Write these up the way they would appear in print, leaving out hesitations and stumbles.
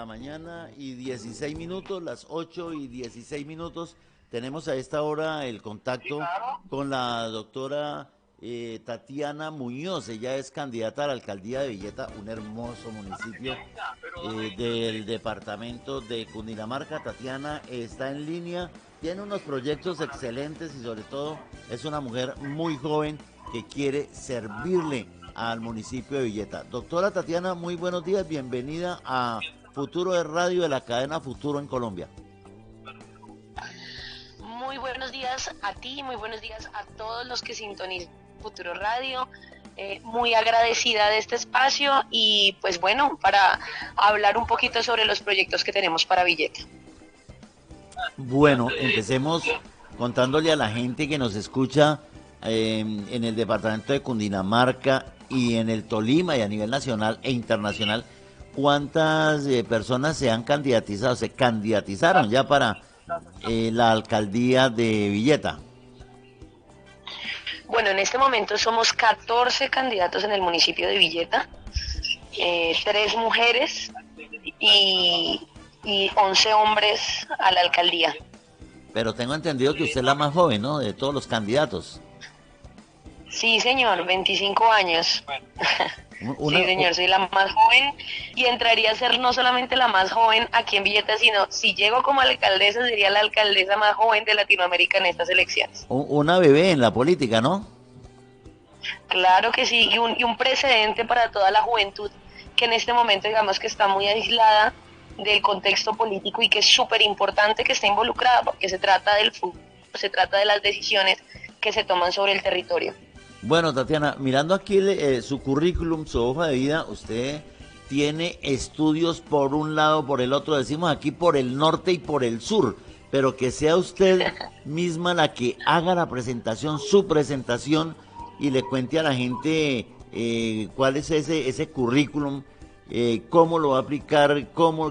La mañana y 16 minutos, las 8 y 16 minutos, tenemos a esta hora el contacto con la doctora Tatiana Muñoz. Ella es candidata a la alcaldía de Villeta, un hermoso municipio del departamento de Cundinamarca. Tatiana está en línea, tiene unos proyectos excelentes y sobre todo es una mujer muy joven que quiere servirle al municipio de Villeta. Doctora Tatiana, muy buenos días, bienvenida a Futuro de Radio de la cadena Futuro en Colombia. Muy buenos días a ti, muy buenos días a todos los que sintonizan Futuro Radio. Muy agradecida de este espacio y pues bueno, para hablar un poquito sobre los proyectos que tenemos para Villeta. Bueno, empecemos contándole a la gente que nos escucha en el departamento de Cundinamarca y en el Tolima y a nivel nacional e internacional, ¿cuántas personas se han candidatizado, se candidatizaron ya para la alcaldía de Villeta? Bueno, en este momento somos 14 candidatos en el municipio de Villeta, 3 mujeres y 11 hombres a la alcaldía. Pero tengo entendido que usted es la más joven, ¿no? De todos los candidatos. Sí, señor, 25 años. Una, sí, señor, soy la más joven y entraría a ser no solamente la más joven aquí en Villeta, sino si llego como alcaldesa, sería la alcaldesa más joven de Latinoamérica en estas elecciones. una bebé en la política, ¿no? Claro que sí, y un precedente para toda la juventud que en este momento digamos que está muy aislada del contexto político y que es súper importante que esté involucrada porque se trata del futuro, se trata de las decisiones que se toman sobre el territorio. Bueno, Tatiana, mirando aquí su currículum, su hoja de vida, usted tiene estudios por un lado, por el otro, decimos aquí por el norte y por el sur, pero que sea usted misma la que haga la presentación, su presentación, y le cuente a la gente cuál es ese currículum, cómo lo va a aplicar,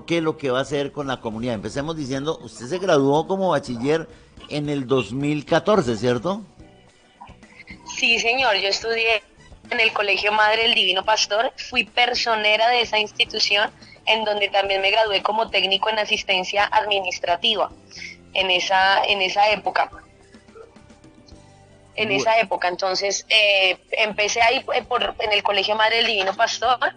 qué es lo que va a hacer con la comunidad. Empecemos diciendo, usted se graduó como bachiller en el 2014, ¿cierto? Sí, señor, yo estudié en el Colegio Madre del Divino Pastor, fui personera de esa institución, en donde también me gradué como técnico en asistencia administrativa en esa época. Entonces empecé ahí en el Colegio Madre del Divino Pastor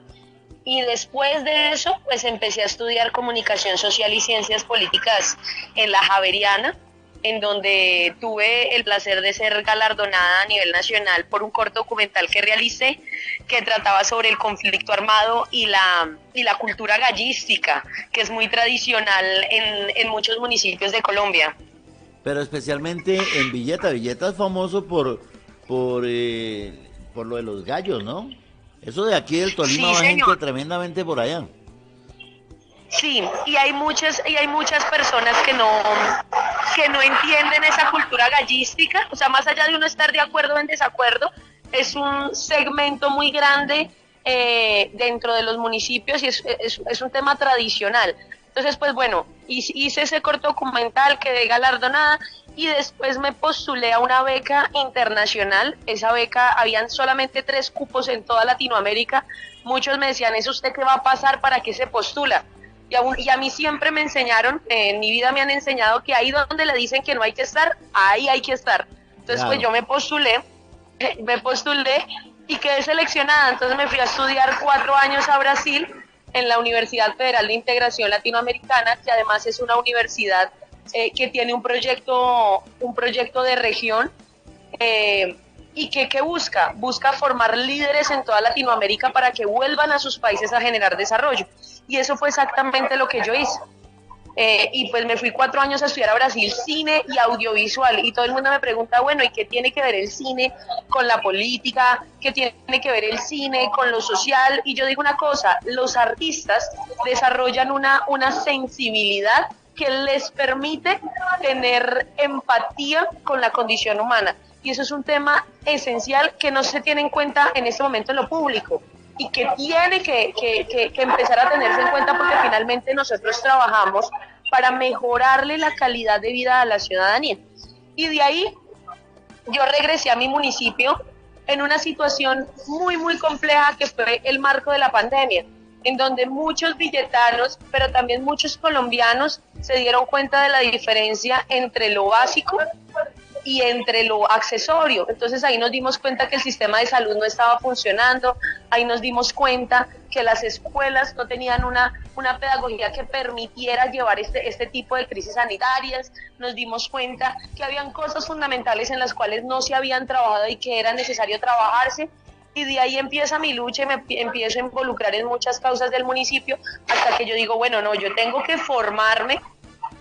y después de eso pues empecé a estudiar comunicación social y ciencias políticas en la Javeriana, en donde tuve el placer de ser galardonada a nivel nacional por un corto documental que realicé que trataba sobre el conflicto armado y la cultura gallística, que es muy tradicional en muchos municipios de Colombia. Pero especialmente en Villeta. Villeta es famoso por lo de los gallos, ¿no? Eso de aquí del Tolima Sí, va gente señor. tremendamente por allá. Sí, y hay muchas personas que no entienden esa cultura gallística, o sea, más allá de uno estar de acuerdo o en desacuerdo, es un segmento muy grande dentro de los municipios y es un tema tradicional. Entonces, pues bueno, hice ese corto documental, quedé galardonada y después me postulé a una beca internacional. Esa beca, habían solamente 3 cupos en toda Latinoamérica. Muchos me decían, ¿es usted qué va a pasar? ¿Para qué se postula? Y a mí siempre me enseñaron, en mi vida me han enseñado que ahí donde le dicen que no hay que estar, ahí hay que estar. Entonces, Claro. pues yo me postulé y quedé seleccionada. Entonces me fui a estudiar 4 años a Brasil en la Universidad Federal de Integración Latinoamericana, que además es una universidad que tiene un proyecto de región y que busca formar líderes en toda Latinoamérica para que vuelvan a sus países a generar desarrollo. Y eso fue exactamente lo que yo hice. Y pues me fui 4 años a estudiar a Brasil cine y audiovisual y todo el mundo me pregunta, bueno, ¿y qué tiene que ver el cine con la política? ¿Qué tiene que ver el cine con lo social? Y yo digo una cosa, los artistas desarrollan una sensibilidad que les permite tener empatía con la condición humana y eso es un tema esencial que no se tiene en cuenta en este momento en lo público y que tiene que empezar a tenerse en cuenta porque finalmente nosotros trabajamos para mejorarle la calidad de vida a la ciudadanía. Y de ahí yo regresé a mi municipio en una situación muy, muy compleja que fue el marco de la pandemia. en donde muchos villetanos, pero también muchos colombianos se dieron cuenta de la diferencia entre lo básico y entre lo accesorio. Entonces ahí nos dimos cuenta que el sistema de salud no estaba funcionando, ahí nos dimos cuenta que las escuelas no tenían una pedagogía que permitiera llevar este tipo de crisis sanitarias, nos dimos cuenta que habían cosas fundamentales en las cuales no se habían trabajado y que era necesario trabajarse, y de ahí empieza mi lucha y me empiezo a involucrar en muchas causas del municipio, hasta que yo digo, bueno, no, yo tengo que formarme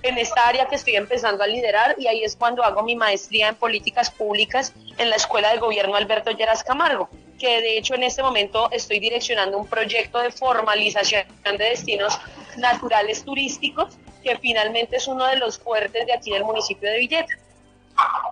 en esta área que estoy empezando a liderar, y ahí es cuando hago mi maestría en políticas públicas en la Escuela de Gobierno Alberto Lleras Camargo, que de hecho en este momento estoy direccionando un proyecto de formalización de destinos naturales turísticos, que finalmente es uno de los fuertes de aquí del municipio de Villeta.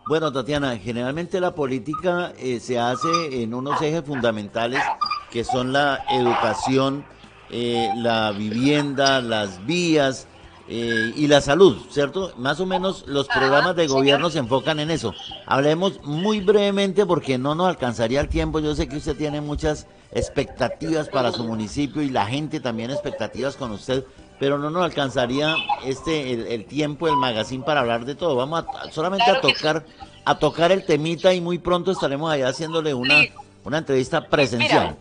Bueno, Tatiana, generalmente la política se hace en unos ejes fundamentales que son la educación, la vivienda, las vías y la salud, ¿cierto? Más o menos los programas de gobierno se enfocan en eso. Hablemos muy brevemente porque no nos alcanzaría el tiempo. Yo sé que usted tiene muchas expectativas para su municipio y la gente también expectativas con usted, pero no nos alcanzaría el tiempo, el magazine para hablar de todo. Vamos solamente Claro a tocar el temita y muy pronto estaremos allá haciéndole una entrevista presencial.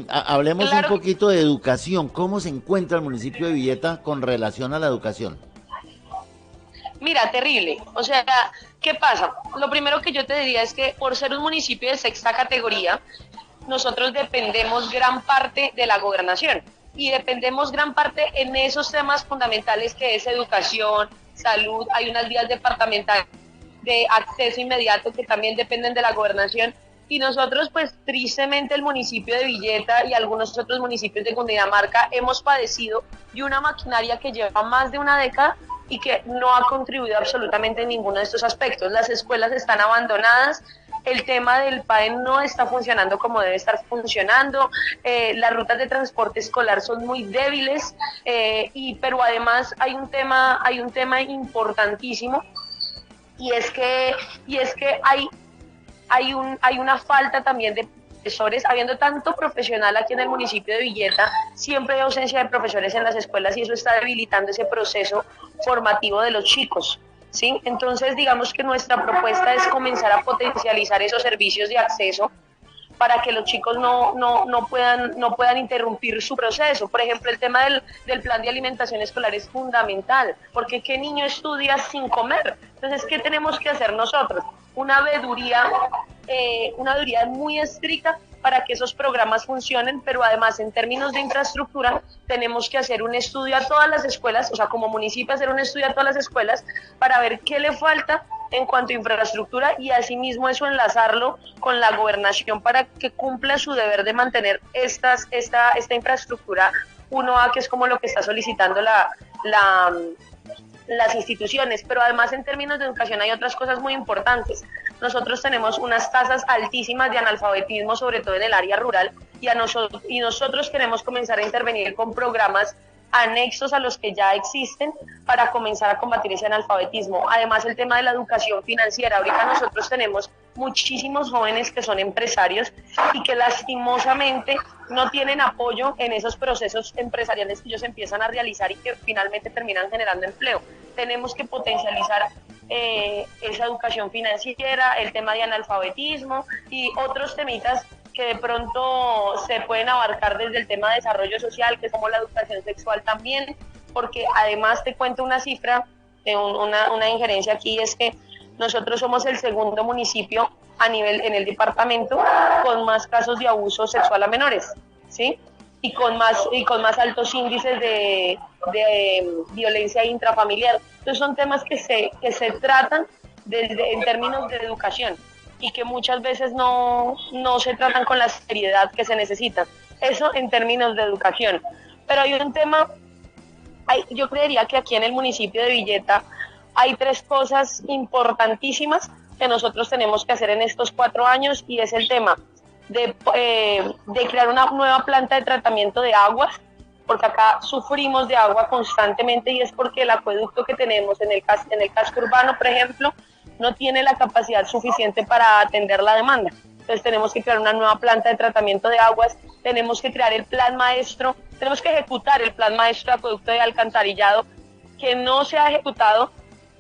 Hablemos claro un poquito de educación. ¿Cómo se encuentra el municipio de Villeta con relación a la educación? Mira, terrible. O sea, ¿qué pasa? Lo primero que yo te diría es que por ser un municipio de sexta categoría, nosotros dependemos gran parte de la gobernación y dependemos gran parte en esos temas fundamentales que es educación, salud. Hay unas vías departamentales de acceso inmediato que también dependen de la gobernación, y nosotros pues tristemente el municipio de Villeta y algunos otros municipios de Cundinamarca hemos padecido de una maquinaria que lleva más de una década y que no ha contribuido absolutamente en ninguno de estos aspectos. Las escuelas están abandonadas, el tema del PAE no está funcionando como debe estar funcionando, las rutas de transporte escolar son muy débiles, pero además hay un tema importantísimo, y es que hay una falta también de profesores. Habiendo tanto profesional aquí en el municipio de Villeta, siempre hay ausencia de profesores en las escuelas y eso está debilitando ese proceso formativo de los chicos, ¿sí? Entonces, digamos que nuestra propuesta es comenzar a potencializar esos servicios de acceso para que los chicos no puedan interrumpir su proceso. Por ejemplo, el tema del plan de alimentación escolar es fundamental, porque ¿qué niño estudia sin comer? Entonces, ¿qué tenemos que hacer nosotros? Una veeduría muy estricta para que esos programas funcionen, pero además en términos de infraestructura tenemos que hacer un estudio a todas las escuelas, o sea, como municipio hacer un estudio a todas las escuelas para ver qué le falta en cuanto a infraestructura, y asimismo eso enlazarlo con la gobernación para que cumpla su deber de mantener esta infraestructura 1A, que es como lo que está solicitando las instituciones. Pero además en términos de educación hay otras cosas muy importantes. Nosotros tenemos unas tasas altísimas de analfabetismo, sobre todo en el área rural, y nosotros queremos comenzar a intervenir con programas anexos a los que ya existen para comenzar a combatir ese analfabetismo. Además, el tema de la educación financiera. Ahorita nosotros tenemos muchísimos jóvenes que son empresarios y que lastimosamente no tienen apoyo en esos procesos empresariales que ellos empiezan a realizar y que finalmente terminan generando empleo. Tenemos que potencializar esa educación financiera, el tema de analfabetismo y otros temitas que de pronto se pueden abarcar desde el tema de desarrollo social, que es como la educación sexual también, porque además te cuento una cifra, una injerencia aquí, es que nosotros somos el segundo municipio en el departamento con más casos de abuso sexual a menores, ¿sí? Y con más altos índices de violencia intrafamiliar. Entonces son temas que se tratan en términos de educación y que muchas veces no se tratan con la seriedad que se necesita. Eso en términos de educación. Pero hay un tema, yo creería que aquí en el municipio de Villeta hay 3 cosas importantísimas que nosotros tenemos que hacer en estos 4 años, y es el tema de crear una nueva planta de tratamiento de aguas, porque acá sufrimos de agua constantemente, y es porque el acueducto que tenemos en el casco urbano, por ejemplo, no tiene la capacidad suficiente para atender la demanda. entonces tenemos que crear una nueva planta de tratamiento de aguas, tenemos que crear el plan maestro, tenemos que ejecutar el plan maestro de acueducto de alcantarillado, que no se ha ejecutado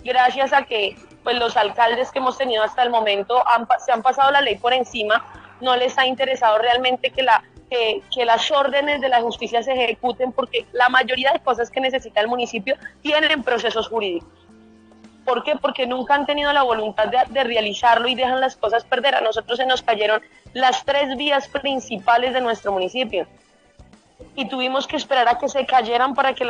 gracias a que pues, los alcaldes que hemos tenido hasta el momento se han pasado la ley por encima, no les ha interesado realmente que las órdenes de la justicia se ejecuten, porque la mayoría de cosas que necesita el municipio tienen procesos jurídicos. ¿Por qué? Porque nunca han tenido la voluntad de realizarlo y dejan las cosas perder. A nosotros se nos cayeron las 3 vías principales de nuestro municipio y tuvimos que esperar a que se cayeran para que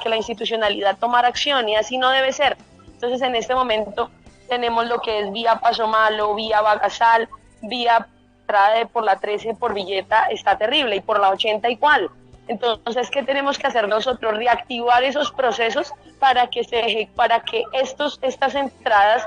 la institucionalidad tomara acción, y así no debe ser. Entonces en este momento tenemos lo que es vía Paso Malo, vía Bagasal, vía entrada por la 13 por Villeta, está terrible, y por la 80 igual. Entonces, ¿qué tenemos que hacer nosotros? Reactivar esos procesos para que estas entradas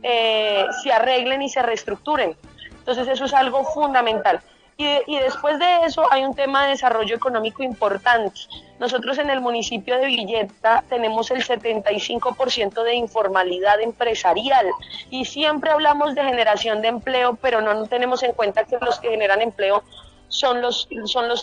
se arreglen y se reestructuren. Entonces, eso es algo fundamental. Y después de eso hay un tema de desarrollo económico importante. Nosotros en el municipio de Villeta tenemos el 75% de informalidad empresarial y siempre hablamos de generación de empleo, pero no tenemos en cuenta que los que generan empleo son los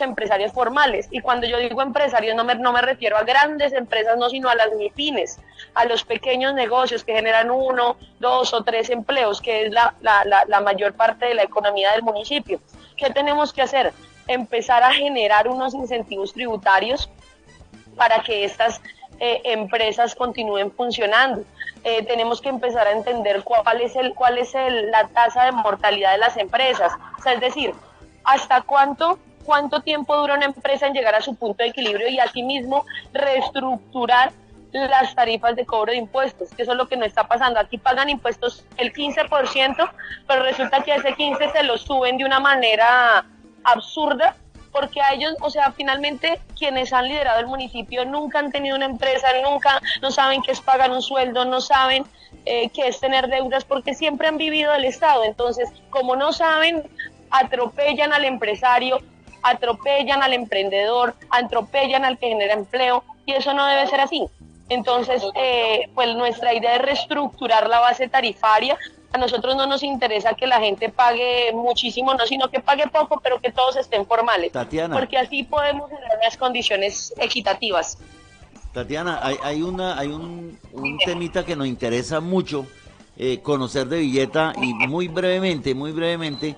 empresarios formales. Y cuando yo digo empresarios no me refiero a grandes empresas, no, sino a las MIPYMES, a los pequeños negocios que generan 1, 2 o 3 empleos, que es la mayor parte de la economía del municipio. ¿Qué tenemos que hacer? Empezar a generar unos incentivos tributarios para que estas empresas continúen funcionando. Tenemos que empezar a entender cuál es la tasa de mortalidad de las empresas. O sea, es decir, hasta cuánto tiempo dura una empresa en llegar a su punto de equilibrio, y asimismo reestructurar las tarifas de cobro de impuestos, que eso es lo que no está pasando. Aquí pagan impuestos el 15%, pero resulta que a ese 15% se lo suben de una manera absurda, porque a ellos, o sea, finalmente quienes han liderado el municipio nunca han tenido una empresa, no saben qué es pagar un sueldo, no saben qué es tener deudas, porque siempre han vivido del Estado. Entonces, como no saben, atropellan al empresario, atropellan al emprendedor, atropellan al que genera empleo, y eso no debe ser así. Entonces, pues nuestra idea es reestructurar la base tarifaria. A nosotros no nos interesa que la gente pague muchísimo, no, sino que pague poco, pero que todos estén formales. Tatiana, porque así podemos generar unas condiciones equitativas. Tatiana, hay un temita que nos interesa mucho conocer de Villeta, y muy brevemente,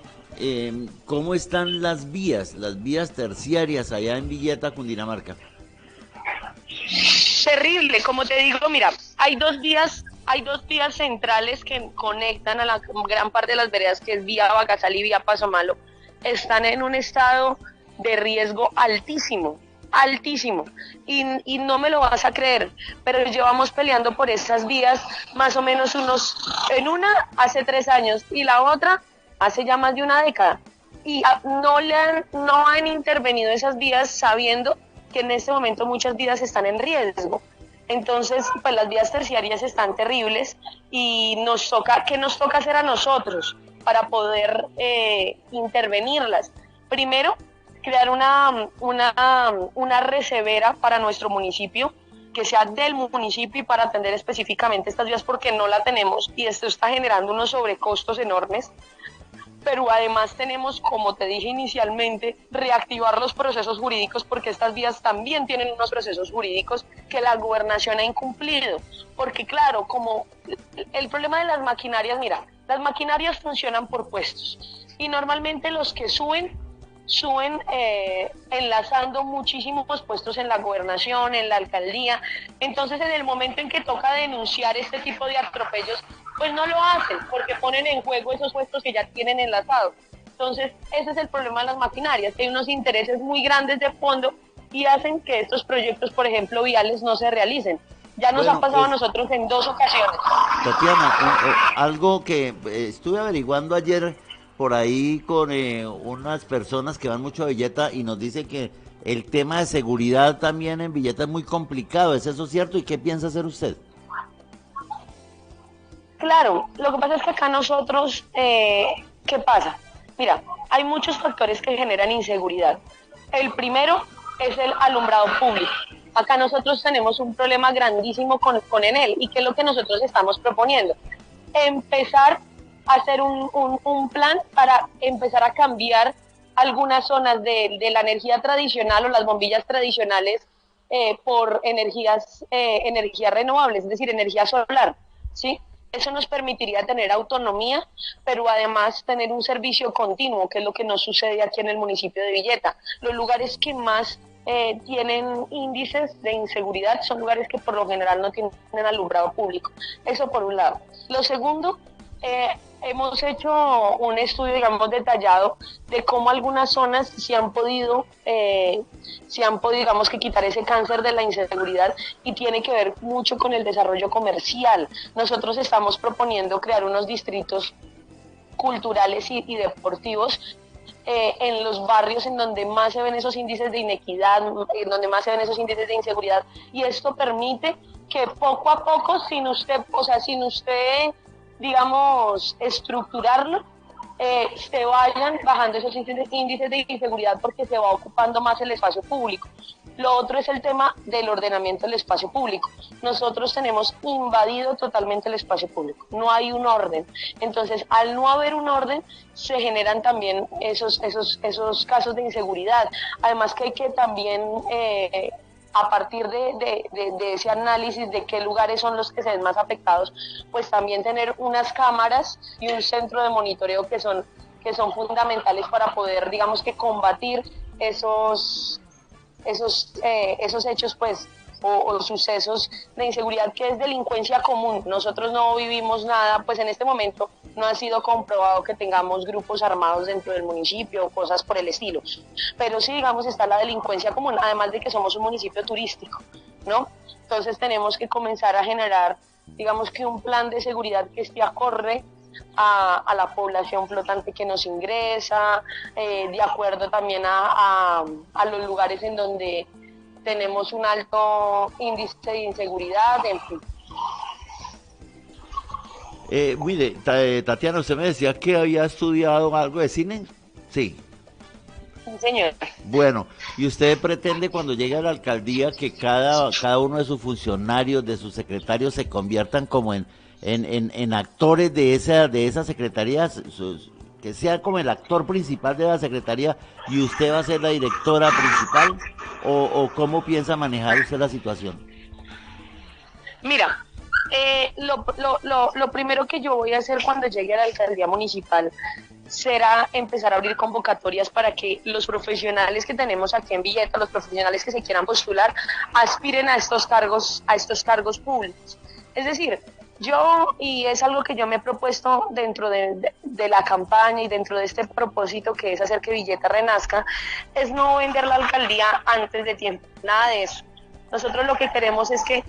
¿cómo están las vías terciarias allá en Villeta, Cundinamarca? Terrible, como te digo, mira, hay dos vías centrales que conectan a la gran parte de las veredas, que es vía Bagasal y vía Paso Malo. Están en un estado de riesgo altísimo, y no me lo vas a creer, pero llevamos peleando por esas vías más o menos en una hace 3 años y la otra hace ya más de una década, y no han intervenido esas vías, sabiendo que en este momento muchas vidas están en riesgo. Entonces, pues las vías terciarias están terribles, y ¿qué nos toca hacer a nosotros para poder intervenirlas? Primero, crear una recevera para nuestro municipio, que sea del municipio, y para atender específicamente estas vías, porque no la tenemos y esto está generando unos sobrecostos enormes. Pero además tenemos, como te dije inicialmente, reactivar los procesos jurídicos, porque estas vías también tienen unos procesos jurídicos que la gobernación ha incumplido. Porque claro, como el problema de las maquinarias, mira, las maquinarias funcionan por puestos, y normalmente los que suben enlazando muchísimos puestos en la gobernación, en la alcaldía. Entonces, en el momento en que toca denunciar este tipo de atropellos, pues no lo hacen, porque ponen en juego esos puestos que ya tienen enlazados. Entonces, ese es el problema de las maquinarias, que hay unos intereses muy grandes de fondo y hacen que estos proyectos, por ejemplo, viales, no se realicen. Ya nos ha pasado a nosotros en 2 ocasiones. Tatiana, algo que estuve averiguando ayer por ahí con unas personas que van mucho a Villeta, y nos dice que el tema de seguridad también en Villeta es muy complicado. ¿Es eso cierto? ¿Y qué piensa hacer usted? Claro, lo que pasa es que acá nosotros, ¿qué pasa? Mira, hay muchos factores que generan inseguridad. El primero es el alumbrado público. Acá nosotros tenemos un problema grandísimo con Enel, y ¿qué es lo que nosotros estamos proponiendo? Empezar hacer un plan para empezar a cambiar algunas zonas de la energía tradicional o las bombillas tradicionales por energías renovables, es decir, energía solar, ¿sí? Eso nos permitiría tener autonomía, pero además tener un servicio continuo, que es lo que nos sucede aquí en el municipio de Villeta. Los lugares que más tienen índices de inseguridad son lugares que por lo general no tienen alumbrado público. Eso por un lado. Lo segundo, hemos hecho un estudio, digamos, detallado de cómo algunas zonas se han podido, digamos, que quitar ese cáncer de la inseguridad, y tiene que ver mucho con el desarrollo comercial. Nosotros estamos proponiendo crear unos distritos culturales y deportivos en los barrios en donde más se ven esos índices de inequidad, en donde más se ven esos índices de inseguridad, y esto permite que poco a poco, sin usted, digamos, estructurarlo, se vayan bajando esos índices de inseguridad, porque se va ocupando más el espacio público. Lo otro es el tema del ordenamiento del espacio público. Nosotros tenemos invadido totalmente el espacio público, no hay un orden. Entonces, al no haber un orden, se generan también esos casos de inseguridad. Además que hay que también... a partir de ese análisis de qué lugares son los que se ven más afectados, pues también tener unas cámaras y un centro de monitoreo que son fundamentales para poder, digamos, que combatir esos hechos, pues, o sucesos de inseguridad, que es delincuencia común. Nosotros no vivimos nada, pues en este momento no ha sido comprobado que tengamos grupos armados dentro del municipio o cosas por el estilo, pero sí, digamos, está la delincuencia común, además de que somos un municipio turístico, ¿no? Entonces tenemos que comenzar a generar, digamos, que un plan de seguridad que esté acorde a la población flotante que nos ingresa, de acuerdo también a los lugares en donde tenemos un alto índice de inseguridad, en fin. Mire, Tatiana, usted me decía que había estudiado algo de cine. Sí. Sí, señor. Bueno, ¿y usted pretende cuando llegue a la alcaldía que cada uno de sus funcionarios, de sus secretarios, se conviertan como en actores de esa secretaría, que sea como el actor principal de la secretaría, y usted va a ser la directora principal? ¿O cómo piensa manejar usted la situación? Mira, lo primero que yo voy a hacer cuando llegue a la alcaldía municipal será empezar a abrir convocatorias para que los profesionales que tenemos aquí en Villeta, los profesionales que se quieran postular, aspiren a estos cargos públicos. Es decir, y es algo que yo me he propuesto dentro de la campaña y dentro de este propósito, que es hacer que Villeta renazca, es no vender la alcaldía antes de tiempo, nada de eso. Nosotros lo que queremos es que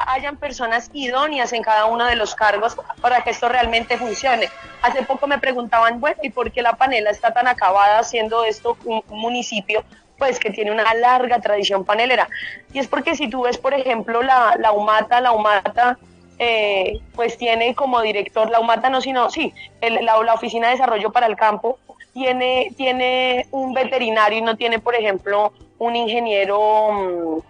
hayan personas idóneas en cada uno de los cargos para que esto realmente funcione. Hace poco me preguntaban, bueno, ¿y por qué La Panela está tan acabada, siendo esto un municipio pues que tiene una larga tradición panelera? Y es porque si tú ves, por ejemplo, la UMATA, pues tiene como director, la Oficina de Desarrollo para el Campo, tiene un veterinario y no tiene, por ejemplo, un ingeniero o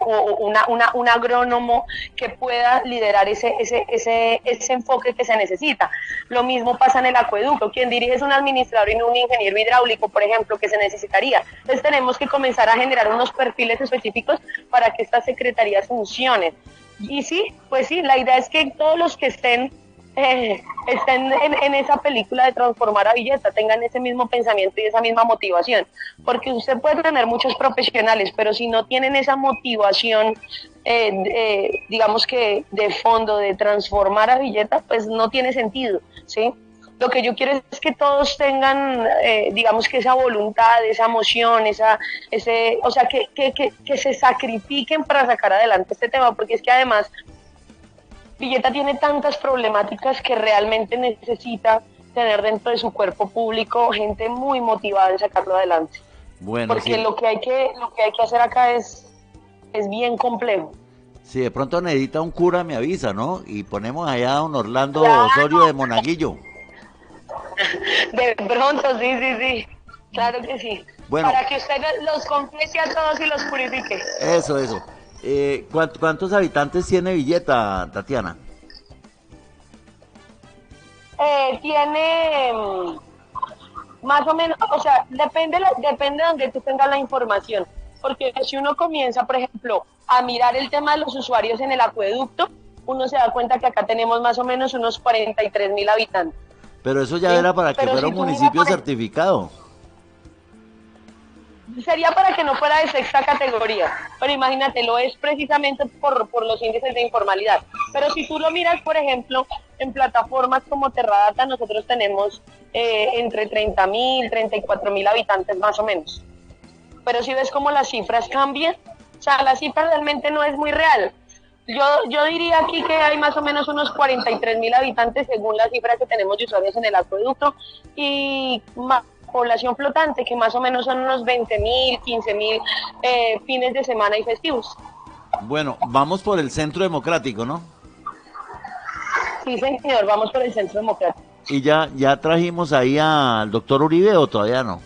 un agrónomo que pueda liderar ese enfoque que se necesita. Lo mismo pasa en el acueducto. Quien dirige es un administrador y no un ingeniero hidráulico, por ejemplo, que se necesitaría. Entonces tenemos que comenzar a generar unos perfiles específicos para que estas secretarías funcionen. Y sí, pues sí, la idea es que todos los que estén en esa película de transformar a Villeta tengan ese mismo pensamiento y esa misma motivación, porque usted puede tener muchos profesionales, pero si no tienen esa motivación, digamos que de fondo, de transformar a Villeta, pues no tiene sentido, ¿sí? Lo que yo quiero es que todos tengan, digamos, que esa voluntad, esa emoción, o sea, que se sacrifiquen para sacar adelante este tema, porque es que además Villeta tiene tantas problemáticas que realmente necesita tener dentro de su cuerpo público gente muy motivada en sacarlo adelante. Bueno, porque sí. lo que hay que hacer acá es bien complejo. Si de pronto necesita un cura, me avisa, ¿no? Y ponemos allá a don Orlando Claro. Osorio de Monaguillo. De pronto, sí. Claro que sí. Bueno, para que usted los confiese a todos y los purifique. Eso. ¿Cuántos habitantes tiene Villeta, Tatiana? tiene más o menos, o sea, depende de donde tú tengas la información. Porque si uno comienza, por ejemplo, a mirar el tema de los usuarios en el acueducto, uno se da cuenta que acá tenemos más o menos unos 43.000 habitantes. Pero eso ya ¿Sí? era para que Pero fuera si un tú miras municipio certificado. sería para que no fuera de sexta categoría, pero imagínate, lo es precisamente por los índices de informalidad. Pero si tú lo miras, por ejemplo, en plataformas como Terradata, nosotros tenemos entre 30.000, 34.000 habitantes más o menos. Pero si ves cómo las cifras cambian, o sea, la cifra realmente no es muy real. Yo diría aquí que hay más o menos unos 43.000 habitantes según la cifra que tenemos de usuarios en el acueducto y población flotante que más o menos son unos 20.000, 15.000 fines de semana y festivos. Bueno, vamos por el Centro Democrático, ¿no? Sí, señor, vamos por el Centro Democrático. ¿Y ya trajimos ahí al doctor Uribe o todavía no?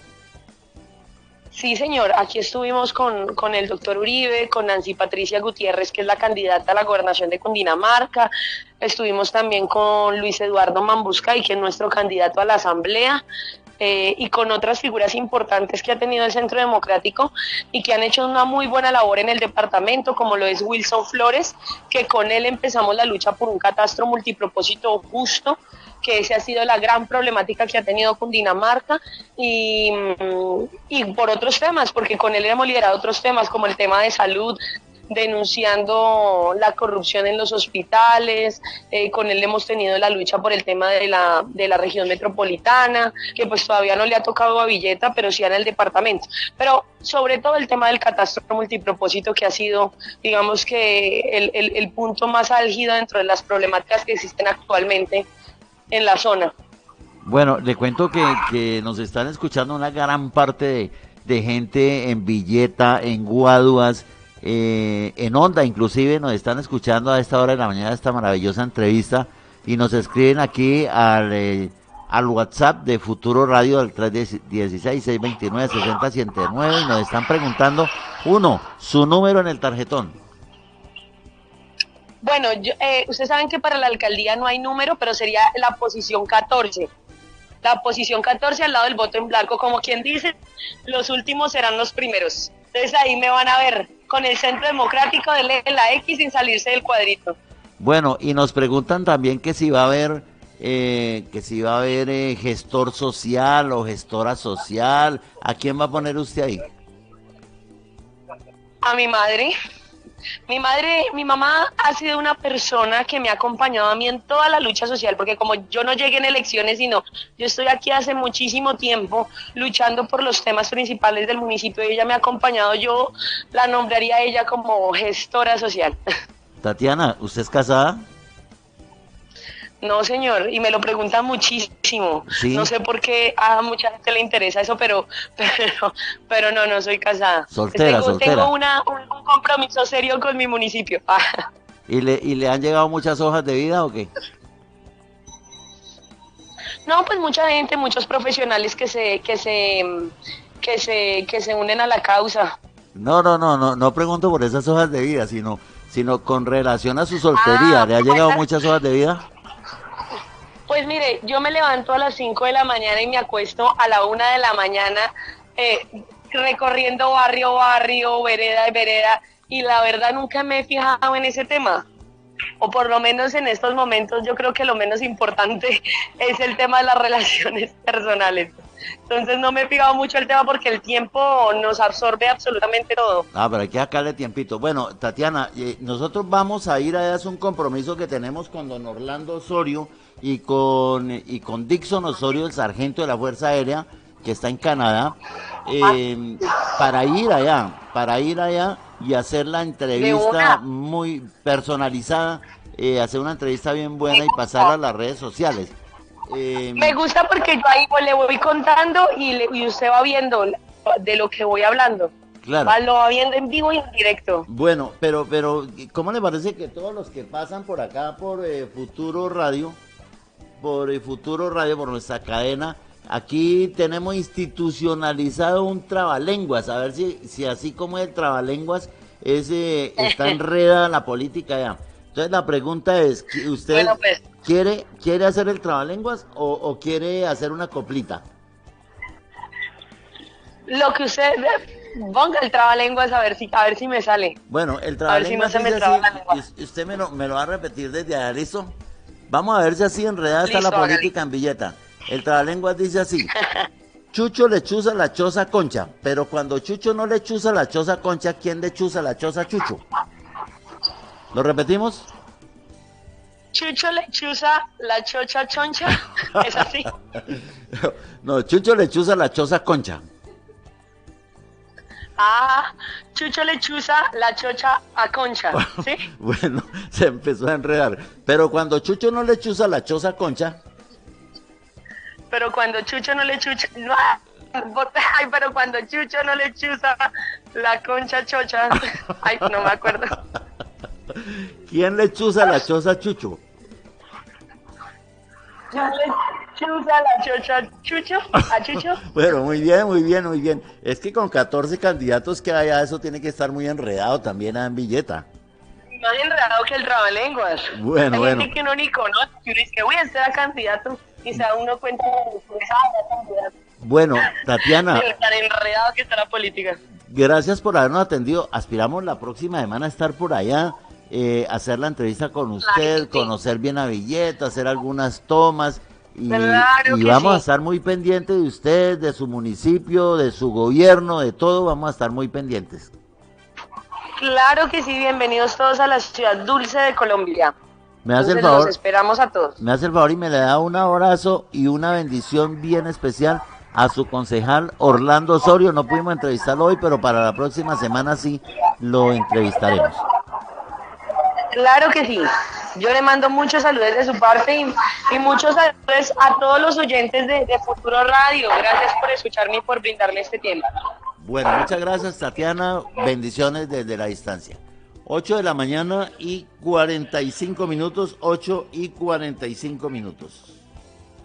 Sí, señor, aquí estuvimos con el doctor Uribe, con Nancy Patricia Gutiérrez, que es la candidata a la gobernación de Cundinamarca. Estuvimos también con Luis Eduardo Mambuscay, que es nuestro candidato a la asamblea. Y con otras figuras importantes que ha tenido el Centro Democrático y que han hecho una muy buena labor en el departamento, como lo es Wilson Flores, que con él empezamos la lucha por un catastro multipropósito justo, que esa ha sido la gran problemática que ha tenido Cundinamarca, y por otros temas, porque con él hemos liderado otros temas como el tema de salud, denunciando la corrupción en los hospitales, con él hemos tenido la lucha por el tema de la región metropolitana, que pues todavía no le ha tocado a Villeta, pero sí en el departamento. Pero sobre todo el tema del catastro multipropósito, que ha sido, digamos que el punto más álgido dentro de las problemáticas que existen actualmente en la zona. Bueno, le cuento que nos están escuchando una gran parte de gente en Villeta, en Guaduas, en Onda inclusive nos están escuchando a esta hora de la mañana esta maravillosa entrevista y nos escriben aquí al WhatsApp de Futuro Radio al 316-629-60-109 y nos están preguntando, uno, su número en el tarjetón. Bueno, ustedes saben que para la alcaldía no hay número, pero sería la posición 14. La posición 14 al lado del voto en blanco, como quien dice, los últimos serán los primeros. Entonces ahí me van a ver con el Centro Democrático de la X sin salirse del cuadrito. Bueno, y nos preguntan también que si va a haber gestor social o gestora social. ¿A quién va a poner usted ahí? A mi madre. Mi mamá ha sido una persona que me ha acompañado a mí en toda la lucha social, porque como yo no llegué en elecciones, sino yo estoy aquí hace muchísimo tiempo luchando por los temas principales del municipio y ella me ha acompañado, yo la nombraría a ella como gestora social. Tatiana, ¿usted es casada? No, señor, y me lo preguntan muchísimo. Sí. No sé por qué a mucha gente le interesa eso, pero no soy casada. Soltera, soltera. Tengo un compromiso serio con mi municipio. ¿Y le han llegado muchas hojas de vida o qué? No, pues mucha gente, muchos profesionales que se unen a la causa. No pregunto por esas hojas de vida, sino con relación a su soltería. ¿Le ha llegado muchas hojas de vida? Pues mire, yo me levanto a las 5 de la mañana y me acuesto a la 1 de la mañana recorriendo barrio, vereda, y la verdad nunca me he fijado en ese tema. O por lo menos en estos momentos yo creo que lo menos importante es el tema de las relaciones personales. Entonces no me he fijado mucho el tema porque el tiempo nos absorbe absolutamente todo. Pero hay que sacarle tiempito. Bueno, Tatiana, nosotros vamos a ir a hacer un compromiso que tenemos con don Orlando Osorio y con Dixon Osorio, el sargento de la Fuerza Aérea, que está en Canadá, para ir allá y hacer la entrevista muy personalizada, hacer una entrevista bien buena y pasarla a las redes sociales. Me gusta porque yo ahí le voy contando y usted va viendo de lo que voy hablando. Claro. Lo va viendo en vivo y en directo. Bueno, pero ¿cómo le parece que todos los que pasan por acá, por Futuro Radio, por nuestra cadena, aquí tenemos institucionalizado un trabalenguas? A ver si así como el trabalenguas está enredada la política ya. Entonces la pregunta es, ¿usted Bueno, pues, quiere hacer el trabalenguas o quiere hacer una coplita? lo que usted ponga el trabalenguas a ver si me sale. Bueno, el A ver si no trabalenguas se me dice traba la así, lengua. y usted me lo va a repetir desde allá, ¿listo? Vamos a ver si así enredada está la Listo, hágale. política en Villeta. El trabalenguas dice así, Chucho le chuza la choza a Concha, pero cuando Chucho no le chuza la choza a Concha, ¿quién le chuza la choza a Chucho? ¿Lo repetimos? Chucho le chuza la chocha choncha. ¿Es así? No, Chucho le chuza la choza a Concha. Ah, Chucho le chuza la chocha a Concha. ¿Sí? Bueno, se empezó a enredar. Pero cuando Chucho no le chuza la choza a Concha, Pero cuando Chucho no le chucha... No, ay, pero cuando Chucho no le chuza la concha chocha... Ay, no me acuerdo. ¿quién le chuza la choza a Chucho? ¿Chucho le chuza la chocha chucho? ¿A Chucho? Bueno, muy bien, muy bien, muy bien. Es que con 14 candidatos que haya, eso tiene que estar muy enredado también en Villeta. Más enredado que el trabalenguas. Bueno, Hay bueno. gente que no ni conoce, que uno dice que voy a ser candidato y se da uno cuenta de que candidato. Bueno, Tatiana, De tan enredado que está la política. gracias por habernos atendido. Aspiramos la próxima semana a estar por allá, hacer la entrevista con usted, Claro que sí. conocer bien a Villeta, hacer algunas tomas y, Claro y que vamos a sí. estar muy pendientes de usted, de su municipio, de su gobierno, de todo. Vamos a estar muy pendientes. Claro que sí, bienvenidos todos a la ciudad dulce de Colombia. Me hace el Entonces favor. los esperamos a todos. Me hace el favor y me le da un abrazo y una bendición bien especial a su concejal Orlando Osorio. No pudimos entrevistarlo hoy, pero para la próxima semana sí lo entrevistaremos. Claro que sí. Yo le mando muchos saludos de su parte y muchos saludos a todos los oyentes de Futuro Radio. Gracias por escucharme y por brindarme este tiempo. Bueno, muchas gracias, Tatiana. Bendiciones desde la distancia. 8 de la mañana y 45 minutos, 8 y 45 minutos.